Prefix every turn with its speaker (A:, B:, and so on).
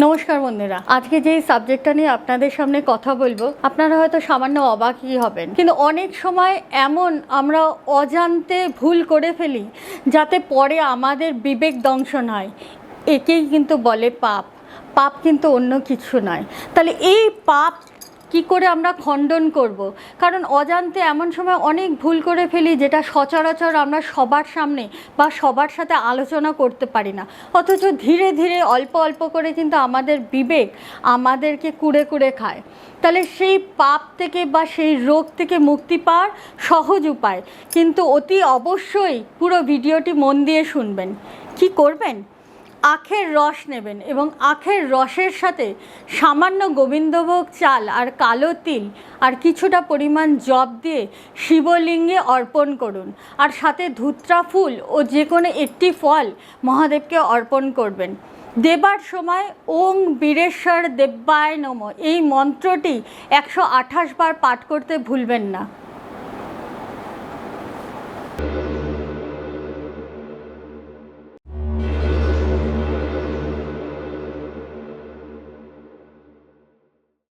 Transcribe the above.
A: নমস্কার বন্ধুরা, আজকে যেই সাবজেক্টটা নিয়ে আপনাদের সামনে কথা বলবো আপনারা হয়তো সামান্য অবাকই হবেন, কিন্তু অনেক সময় এমন আমরা অজান্তে ভুল করে ফেলি যাতে পরে আমাদের বিবেক দংশন হয়। একেই কিন্তু বলে পাপ। পাপ কিন্তু অন্য কিছু নয়। তাহলে এই পাপ কি করে আমরা খণ্ডন করব? কারণ অজান্তে এমন সময় অনেক ভুল করে ফেলি যেটা সচরাচর আমরা সবার সামনে বা সবার সাথে আলোচনা করতে পারি না, অথচ ধীরে ধীরে অল্প অল্প করে কিন্তু আমাদের বিবেক আমাদেরকে কুড়ে কুড়ে খায়। তাহলে সেই পাপ থেকে বা সেই রোগ থেকে মুক্তি পাওয়ার সহজ উপায় কিন্তু অতি অবশ্যই পুরো ভিডিওটি মন দিয়ে শুনবেন। কি করবেন? আখের রস নেবেন এবং আখের রসের সাথে সামান্য গোবিন্দভোগ চাল আর কালো তিল আর কিছুটা পরিমাণ জব দিয়ে শিবলিঙ্গে অর্পণ করুন, আর সাথে ধুত্রা ফুল ও যে কোনো একটি ফল মহাদেবকে অর্পণ করবেন। দেবার সময় ওং বীরেশ্বর দেব্যায় নমঃ এই মন্ত্রটি 128 বার পাঠ করতে ভুলবেন না।